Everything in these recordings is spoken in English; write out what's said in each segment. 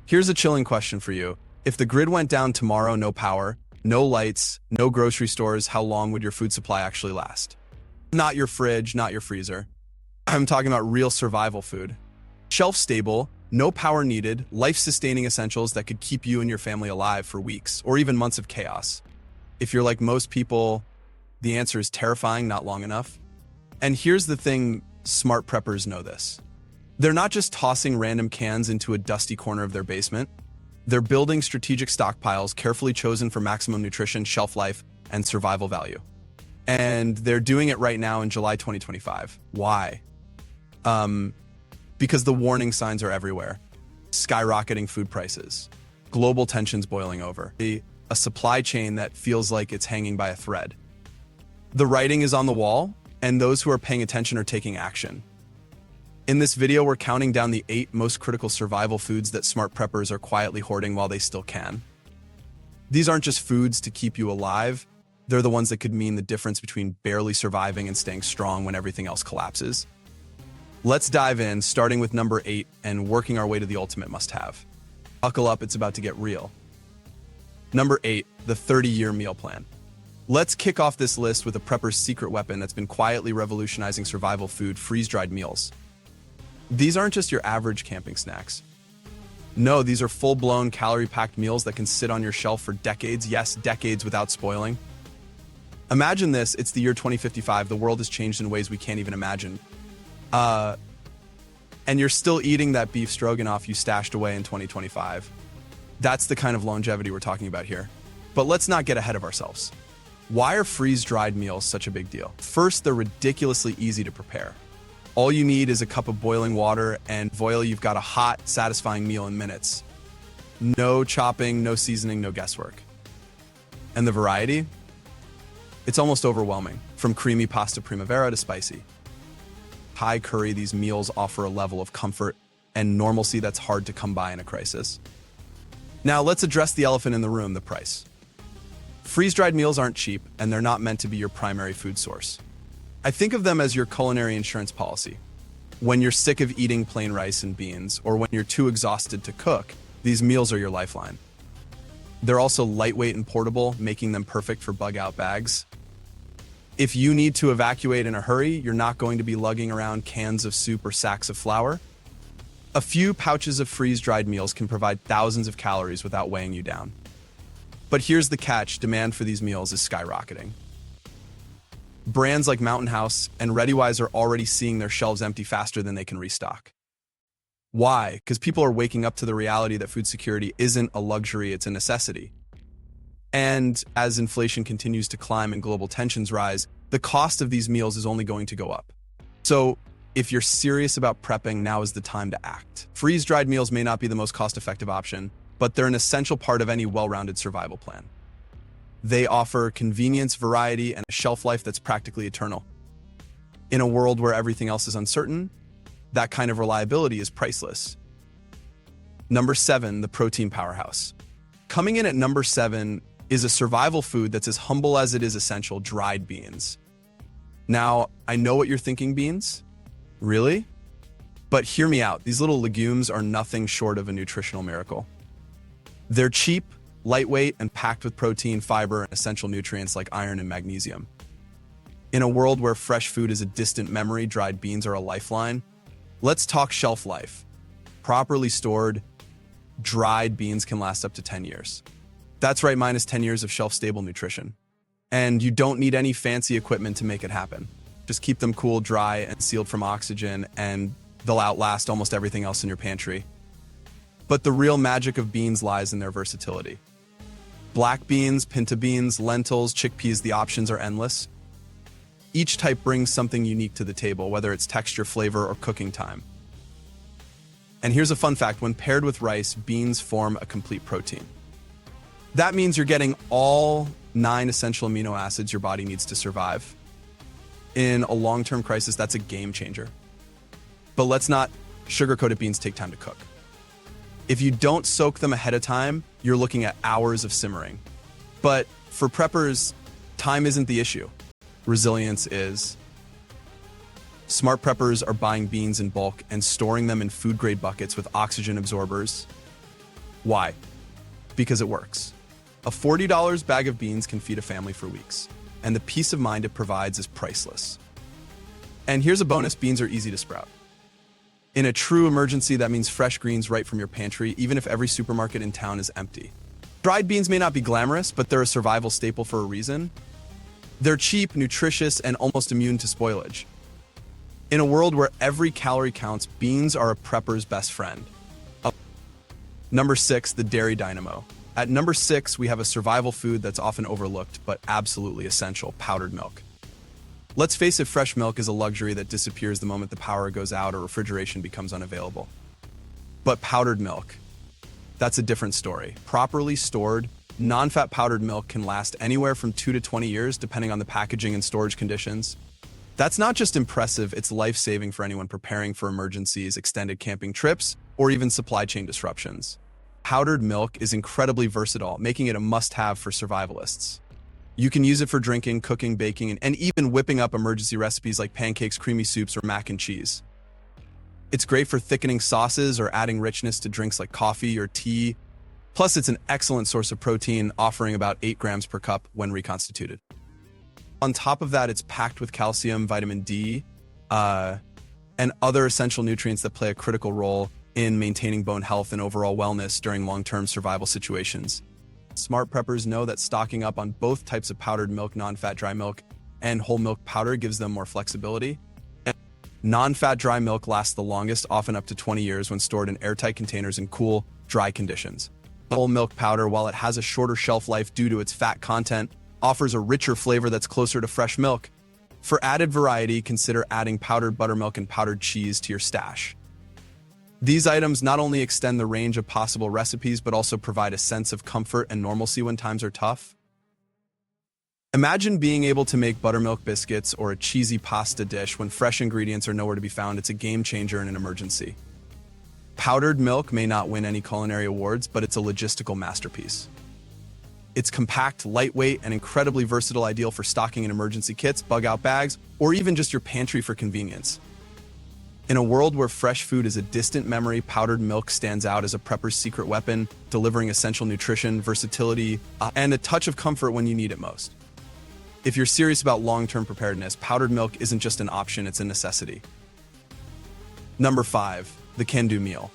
Here's a chilling question for you. If the grid went down tomorrow, no power, no lights, no grocery stores, how long would your food supply actually last? Not your fridge, not your freezer. I'm talking about real survival food. Shelf-stable, no power needed, life-sustaining essentials that could keep you and your family alive for weeks or even months of chaos. If you're like most people, the answer is terrifying, not long enough. And here's the thing, smart preppers know this. They're not just tossing random cans into a dusty corner of their basement. They're building strategic stockpiles carefully chosen for maximum nutrition, shelf life, and survival value. And they're doing it right now in July 2025. Why? Because the warning signs are everywhere. Skyrocketing food prices, global tensions boiling over, a supply chain that feels like it's hanging by a thread. The writing is on the wall, and those who are paying attention are taking action. In this video, we're counting down the 8 most critical survival foods that smart preppers are quietly hoarding while they still can. These aren't just foods to keep you alive, they're the ones that could mean the difference between barely surviving and staying strong when everything else collapses. Let's dive in, starting with number 8 and working our way to the ultimate must-have. Buckle up, it's about to get real. Number 8, the 30-year meal plan. Let's kick off this list with a prepper's secret weapon that's been quietly revolutionizing survival food: freeze-dried meals. These aren't just your average camping snacks. No, these are full-blown, calorie-packed meals that can sit on your shelf for decades, yes, decades without spoiling. Imagine this, it's the year 2055, the world has changed in ways we can't even imagine. And you're still eating that beef stroganoff you stashed away in 2025. That's the kind of longevity we're talking about here. But let's not get ahead of ourselves. Why are freeze-dried meals such a big deal? First, they're ridiculously easy to prepare. All you need is a cup of boiling water, and voila, you've got a hot, satisfying meal in minutes. No chopping, no seasoning, no guesswork. And the variety? It's almost overwhelming, from creamy pasta primavera to spicy Thai curry. These meals offer a level of comfort and normalcy that's hard to come by in a crisis. Now, let's address the elephant in the room: the price. Freeze-dried meals aren't cheap, and they're not meant to be your primary food source. I think of them as your culinary insurance policy. When you're sick of eating plain rice and beans, or when you're too exhausted to cook, these meals are your lifeline. They're also lightweight and portable, making them perfect for bug-out bags. If you need to evacuate in a hurry, you're not going to be lugging around cans of soup or sacks of flour. A few pouches of freeze-dried meals can provide thousands of calories without weighing you down. But here's the catch: demand for these meals is skyrocketing. Brands like Mountain House and ReadyWise are already seeing their shelves empty faster than they can restock. Why? Because people are waking up to the reality that food security isn't a luxury, it's a necessity. And as inflation continues to climb and global tensions rise, the cost of these meals is only going to go up. So, if you're serious about prepping, now is the time to act. Freeze-dried meals may not be the most cost-effective option, but they're an essential part of any well-rounded survival plan. They offer convenience, variety, and a shelf life that's practically eternal. In a world where everything else is uncertain, that kind of reliability is priceless. Number 7, the protein powerhouse. Coming in at number 7 is a survival food that's as humble as it is essential: dried beans. Now, I know what you're thinking: beans? Really? But hear me out, these little legumes are nothing short of a nutritional miracle. They're cheap, lightweight, and packed with protein, fiber, and essential nutrients like iron and magnesium. In a world where fresh food is a distant memory, dried beans are a lifeline. Let's talk shelf life. Properly stored, dried beans can last up to 10 years. That's right, minus 10 years of shelf-stable nutrition. And you don't need any fancy equipment to make it happen. Just keep them cool, dry, and sealed from oxygen, and they'll outlast almost everything else in your pantry. But the real magic of beans lies in their versatility. Black beans, pinto beans, lentils, chickpeas, the options are endless. Each type brings something unique to the table, whether it's texture, flavor, or cooking time. And here's a fun fact: when paired with rice, beans form a complete protein. That means you're getting all 9 essential amino acids your body needs to survive. In a long-term crisis, that's a game changer. But let's not sugarcoat it: beans take time to cook. If you don't soak them ahead of time, you're looking at hours of simmering. But for preppers, time isn't the issue. Resilience is. Smart preppers are buying beans in bulk and storing them in food-grade buckets with oxygen absorbers. Why? Because it works. A $40 bag of beans can feed a family for weeks, and the peace of mind it provides is priceless. And here's a bonus: beans are easy to sprout. In a true emergency, that means fresh greens right from your pantry, even if every supermarket in town is empty. Dried beans may not be glamorous, but they're a survival staple for a reason. They're cheap, nutritious, and almost immune to spoilage. In a world where every calorie counts, beans are a prepper's best friend. Number 6, the dairy dynamo. At number 6, we have a survival food that's often overlooked, but absolutely essential: powdered milk. Let's face it, fresh milk is a luxury that disappears the moment the power goes out or refrigeration becomes unavailable. But powdered milk, that's a different story. Properly stored, non-fat powdered milk can last anywhere from 2 to 20 years, depending on the packaging and storage conditions. That's not just impressive, it's life-saving for anyone preparing for emergencies, extended camping trips, or even supply chain disruptions. Powdered milk is incredibly versatile, making it a must-have for survivalists. You can use it for drinking, cooking, baking, and even whipping up emergency recipes like pancakes, creamy soups, or mac and cheese. It's great for thickening sauces or adding richness to drinks like coffee or tea. Plus, it's an excellent source of protein, offering about 8 grams per cup when reconstituted. On top of that, it's packed with calcium, vitamin D, and other essential nutrients that play a critical role in maintaining bone health and overall wellness during long-term survival situations. Smart preppers know that stocking up on both types of powdered milk, non-fat dry milk, and whole milk powder gives them more flexibility. Non-fat dry milk lasts the longest, often up to 20 years when stored in airtight containers in cool, dry conditions. Whole milk powder, while it has a shorter shelf life due to its fat content, offers a richer flavor that's closer to fresh milk. For added variety, consider adding powdered buttermilk and powdered cheese to your stash. These items not only extend the range of possible recipes, but also provide a sense of comfort and normalcy when times are tough. Imagine being able to make buttermilk biscuits or a cheesy pasta dish when fresh ingredients are nowhere to be found. It's a game changer in an emergency. Powdered milk may not win any culinary awards, but it's a logistical masterpiece. It's compact, lightweight, and incredibly versatile, ideal for stocking in emergency kits, bug-out bags, or even just your pantry for convenience. In a world where fresh food is a distant memory, powdered milk stands out as a prepper's secret weapon, delivering essential nutrition, versatility, and a touch of comfort when you need it most. If you're serious about long-term preparedness, powdered milk isn't just an option, it's a necessity. Number 5, the can-do meal.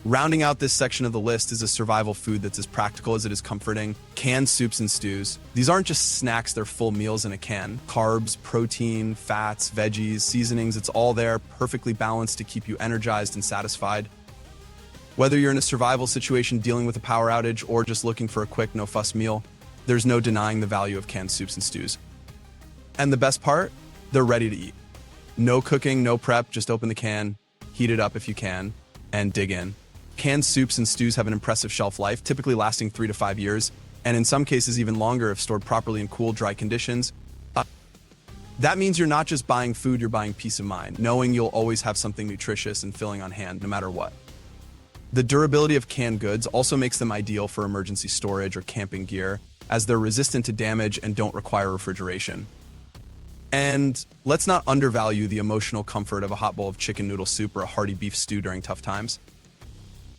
Rounding out this section of the list is a survival food that's as practical as it is comforting: canned soups and stews. These aren't just snacks, they're full meals in a can. Carbs, protein, fats, veggies, seasonings, it's all there, perfectly balanced to keep you energized and satisfied. Whether you're in a survival situation dealing with a power outage or just looking for a quick, no-fuss meal, there's no denying the value of canned soups and stews. And the best part? They're ready to eat. No cooking, no prep, just open the can, heat it up if you can, and dig in. Canned soups and stews have an impressive shelf life, typically lasting 3 to 5 years, and in some cases even longer if stored properly in cool, dry conditions. That means you're not just buying food, you're buying peace of mind, knowing you'll always have something nutritious and filling on hand, no matter what. The durability of canned goods also makes them ideal for emergency storage or camping gear, as they're resistant to damage and don't require refrigeration. And let's not undervalue the emotional comfort of a hot bowl of chicken noodle soup or a hearty beef stew during tough times.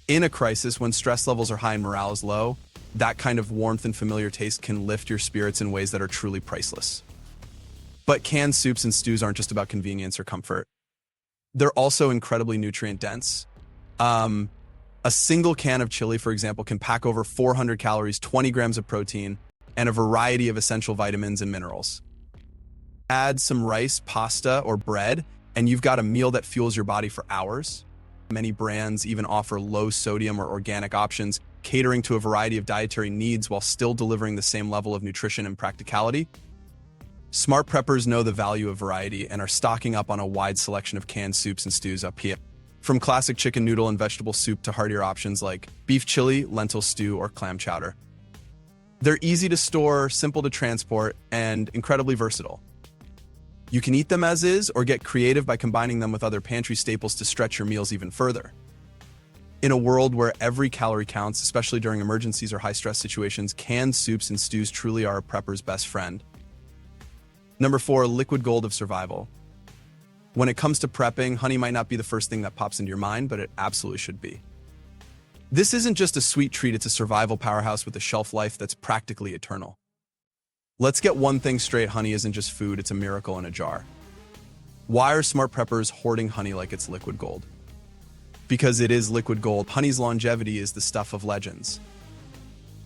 In a crisis, when stress levels are high and morale is low, that kind of warmth and familiar taste can lift your spirits in ways that are truly priceless. But canned soups and stews aren't just about convenience or comfort. They're also incredibly nutrient dense. A single can of chili, for example, can pack over 400 calories, 20 grams of protein, and a variety of essential vitamins and minerals. Add some rice, pasta, or bread, and you've got a meal that fuels your body for hours. Many brands even offer low sodium or organic options, catering to a variety of dietary needs while still delivering the same level of nutrition and practicality. Smart preppers know the value of variety and are stocking up on a wide selection of canned soups and stews up here. From classic chicken noodle and vegetable soup to heartier options like beef chili, lentil stew, or clam chowder. They're easy to store, simple to transport, and incredibly versatile. You can eat them as is or get creative by combining them with other pantry staples to stretch your meals even further. In a world where every calorie counts, especially during emergencies or high-stress situations, canned soups and stews truly are a prepper's best friend. Number 4, liquid gold of survival. When it comes to prepping, honey might not be the first thing that pops into your mind, but it absolutely should be. This isn't just a sweet treat, it's a survival powerhouse with a shelf life that's practically eternal. Let's get one thing straight, honey isn't just food, it's a miracle in a jar. Why are smart preppers hoarding honey like it's liquid gold? Because it is liquid gold. Honey's longevity is the stuff of legends.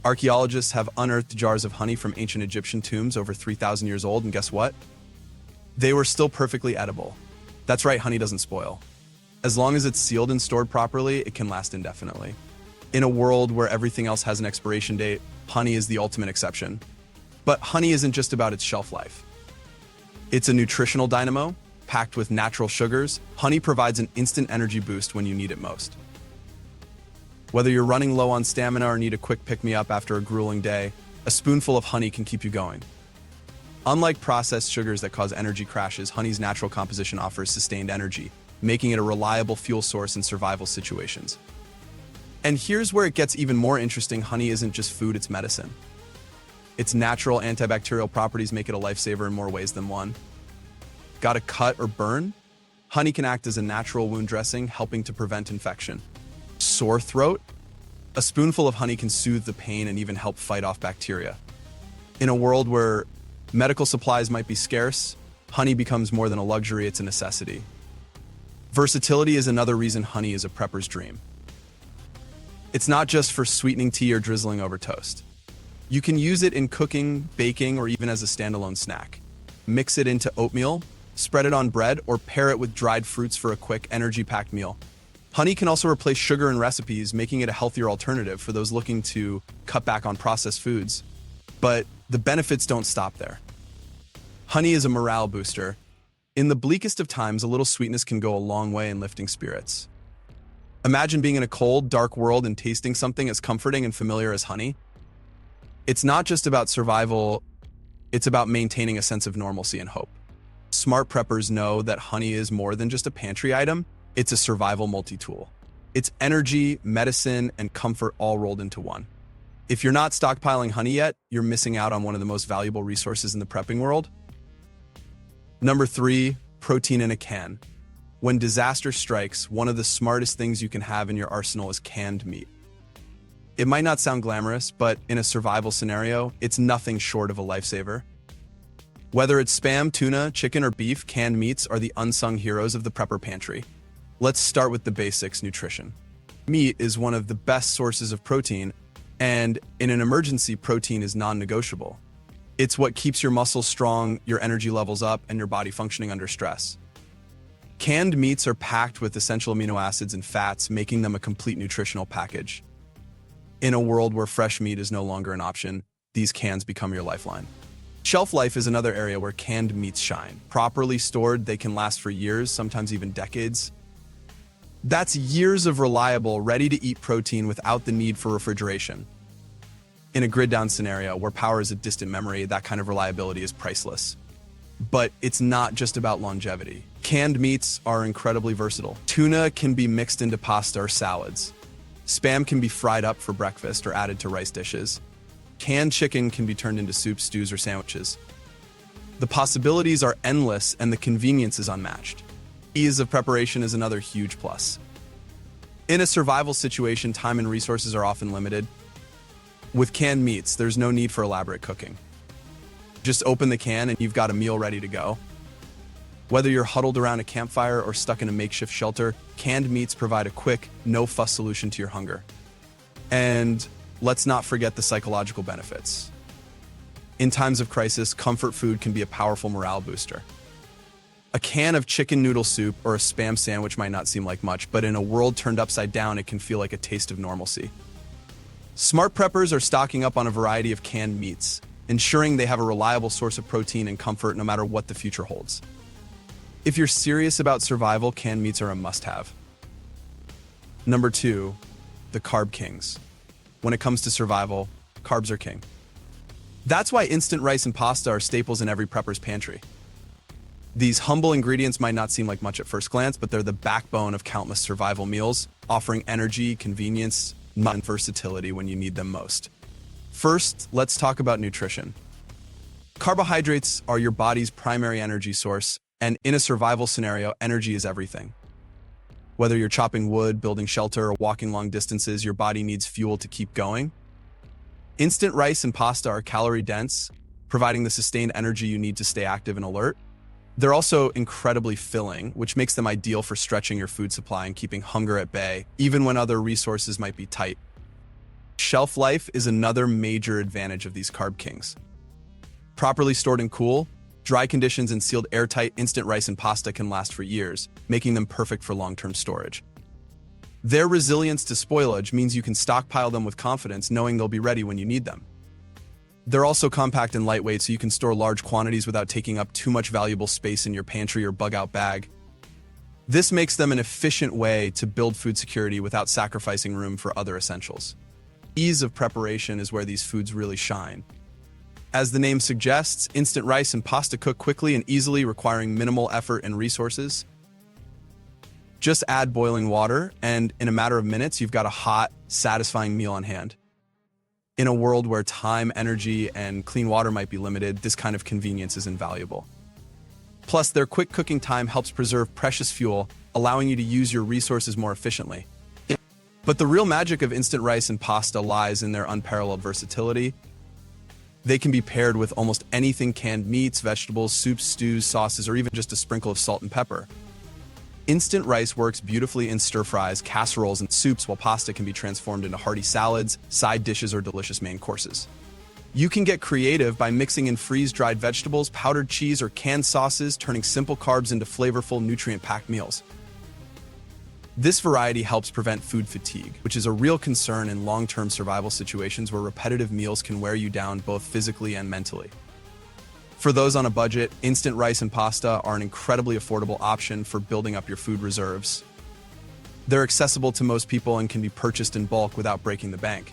Archaeologists have unearthed jars of honey from ancient Egyptian tombs over 3,000 years old, and guess what? They were still perfectly edible. That's right, honey doesn't spoil. As long as it's sealed and stored properly, it can last indefinitely. In a world where everything else has an expiration date, honey is the ultimate exception. But honey isn't just about its shelf life. It's a nutritional dynamo, packed with natural sugars. Honey provides an instant energy boost when you need it most. Whether you're running low on stamina or need a quick pick-me-up after a grueling day, a spoonful of honey can keep you going. Unlike processed sugars that cause energy crashes, honey's natural composition offers sustained energy, making it a reliable fuel source in survival situations. And here's where it gets even more interesting. Honey isn't just food, it's medicine. Its natural antibacterial properties make it a lifesaver in more ways than one. Got a cut or burn? Honey can act as a natural wound dressing, helping to prevent infection. Sore throat? A spoonful of honey can soothe the pain and even help fight off bacteria. In a world where medical supplies might be scarce, honey becomes more than a luxury, it's a necessity. Versatility is another reason honey is a prepper's dream. It's not just for sweetening tea or drizzling over toast. You can use it in cooking, baking, or even as a standalone snack. Mix it into oatmeal, spread it on bread, or pair it with dried fruits for a quick, energy-packed meal. Honey can also replace sugar in recipes, making it a healthier alternative for those looking to cut back on processed foods. But the benefits don't stop there. Honey is a morale booster. In the bleakest of times, a little sweetness can go a long way in lifting spirits. Imagine being in a cold, dark world and tasting something as comforting and familiar as honey. It's not just about survival, it's about maintaining a sense of normalcy and hope. Smart preppers know that honey is more than just a pantry item, it's a survival multi-tool. It's energy, medicine, and comfort all rolled into one. If you're not stockpiling honey yet, you're missing out on one of the most valuable resources in the prepping world. Number 3, protein in a can. When disaster strikes, one of the smartest things you can have in your arsenal is canned meat. It might not sound glamorous, but in a survival scenario, it's nothing short of a lifesaver. Whether it's Spam, tuna, chicken, or beef, canned meats are the unsung heroes of the prepper pantry. Let's start with the basics: nutrition. Meat is one of the best sources of protein, and in an emergency, protein is non-negotiable. It's what keeps your muscles strong, your energy levels up, and your body functioning under stress. Canned meats are packed with essential amino acids and fats, making them a complete nutritional package. In a world where fresh meat is no longer an option, these cans become your lifeline. Shelf life is another area where canned meats shine. Properly stored, they can last for years, sometimes even decades. That's years of reliable, ready-to-eat protein without the need for refrigeration. In a grid-down scenario where power is a distant memory, that kind of reliability is priceless. But it's not just about longevity. Canned meats are incredibly versatile. Tuna can be mixed into pasta or salads. Spam can be fried up for breakfast or added to rice dishes. Canned chicken can be turned into soups, stews, or sandwiches. The possibilities are endless and the convenience is unmatched. Ease of preparation is another huge plus. In a survival situation, time and resources are often limited. With canned meats, there's no need for elaborate cooking. Just open the can and you've got a meal ready to go. Whether you're huddled around a campfire or stuck in a makeshift shelter, canned meats provide a quick, no-fuss solution to your hunger. And let's not forget the psychological benefits. In times of crisis, comfort food can be a powerful morale booster. A can of chicken noodle soup or a Spam sandwich might not seem like much, but in a world turned upside down, it can feel like a taste of normalcy. Smart preppers are stocking up on a variety of canned meats, ensuring they have a reliable source of protein and comfort no matter what the future holds. If you're serious about survival, canned meats are a must-have. Number 2, the carb kings. When it comes to survival, carbs are king. That's why instant rice and pasta are staples in every prepper's pantry. These humble ingredients might not seem like much at first glance, but they're the backbone of countless survival meals, offering energy, convenience, and versatility when you need them most. First, let's talk about nutrition. Carbohydrates are your body's primary energy source, and in a survival scenario, energy is everything. Whether you're chopping wood, building shelter, or walking long distances, your body needs fuel to keep going. Instant rice and pasta are calorie-dense, providing the sustained energy you need to stay active and alert. They're also incredibly filling, which makes them ideal for stretching your food supply and keeping hunger at bay, even when other resources might be tight. Shelf life is another major advantage of these carb kings. Properly stored and cool, dry conditions and sealed airtight, instant rice and pasta can last for years, making them perfect for long-term storage. Their resilience to spoilage means you can stockpile them with confidence, knowing they'll be ready when you need them. They're also compact and lightweight, so you can store large quantities without taking up too much valuable space in your pantry or bug-out bag. This makes them an efficient way to build food security without sacrificing room for other essentials. Ease of preparation is where these foods really shine. As the name suggests, instant rice and pasta cook quickly and easily, requiring minimal effort and resources. Just add boiling water, and in a matter of minutes, you've got a hot, satisfying meal on hand. In a world where time, energy, and clean water might be limited, this kind of convenience is invaluable. Plus, their quick cooking time helps preserve precious fuel, allowing you to use your resources more efficiently. But the real magic of instant rice and pasta lies in their unparalleled versatility. They can be paired with almost anything: canned meats, vegetables, soups, stews, sauces, or even just a sprinkle of salt and pepper. Instant rice works beautifully in stir-fries, casseroles, and soups, while pasta can be transformed into hearty salads, side dishes, or delicious main courses. You can get creative by mixing in freeze-dried vegetables, powdered cheese, or canned sauces, turning simple carbs into flavorful, nutrient-packed meals. This variety helps prevent food fatigue, which is a real concern in long-term survival situations where repetitive meals can wear you down both physically and mentally. For those on a budget, instant rice and pasta are an incredibly affordable option for building up your food reserves. They're accessible to most people and can be purchased in bulk without breaking the bank.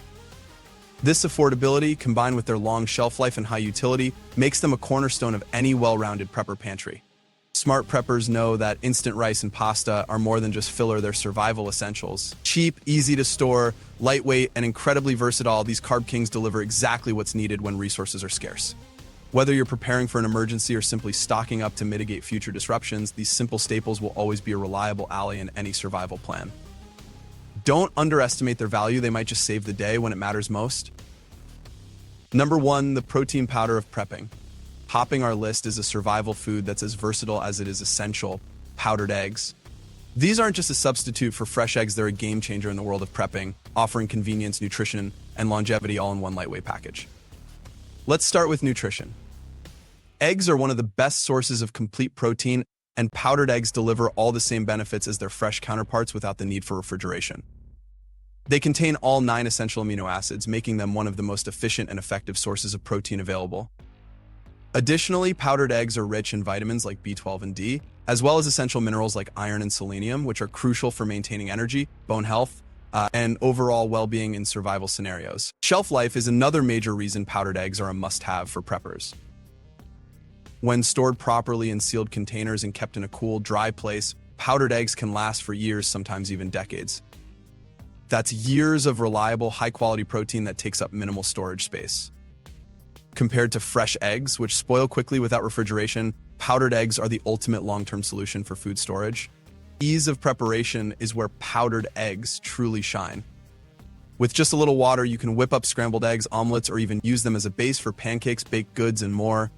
This affordability, combined with their long shelf life and high utility, makes them a cornerstone of any well-rounded prepper pantry. Smart preppers know that instant rice and pasta are more than just filler, they're survival essentials. Cheap, easy to store, lightweight, and incredibly versatile, these carb kings deliver exactly what's needed when resources are scarce. Whether you're preparing for an emergency or simply stocking up to mitigate future disruptions, these simple staples will always be a reliable ally in any survival plan. Don't underestimate their value, they might just save the day when it matters most. Number 1, the protein powder of prepping. Topping our list is a survival food that's as versatile as it is essential: powdered eggs. These aren't just a substitute for fresh eggs, they're a game changer in the world of prepping, offering convenience, nutrition, and longevity all in one lightweight package. Let's start with nutrition. Eggs are one of the best sources of complete protein, and powdered eggs deliver all the same benefits as their fresh counterparts without the need for refrigeration. They contain all 9 essential amino acids, making them one of the most efficient and effective sources of protein available. Additionally, powdered eggs are rich in vitamins like B12 and D, as well as essential minerals like iron and selenium, which are crucial for maintaining energy, bone health, and overall well-being in survival scenarios. Shelf life is another major reason powdered eggs are a must-have for preppers. When stored properly in sealed containers and kept in a cool, dry place, powdered eggs can last for years, sometimes even decades. That's years of reliable, high-quality protein that takes up minimal storage space. Compared to fresh eggs, which spoil quickly without refrigeration, powdered eggs are the ultimate long-term solution for food storage. Ease of preparation is where powdered eggs truly shine. With just a little water, you can whip up scrambled eggs, omelets, or even use them as a base for pancakes, baked goods, and more.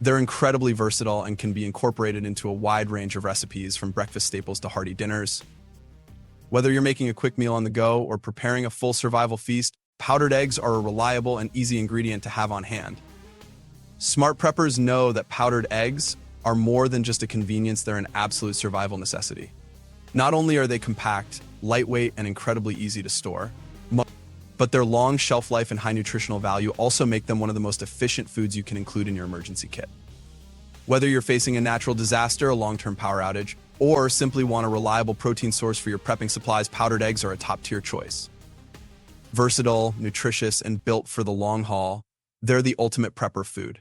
They're incredibly versatile and can be incorporated into a wide range of recipes, from breakfast staples to hearty dinners. Whether you're making a quick meal on the go or preparing a full survival feast, powdered eggs are a reliable and easy ingredient to have on hand. Smart preppers know that powdered eggs are more than just a convenience, they're an absolute survival necessity. Not only are they compact, lightweight, and incredibly easy to store, but their long shelf life and high nutritional value also make them one of the most efficient foods you can include in your emergency kit. Whether you're facing a natural disaster, a long-term power outage, or simply want a reliable protein source for your prepping supplies, powdered eggs are a top-tier choice. Versatile, nutritious, and built for the long haul, they're the ultimate prepper food.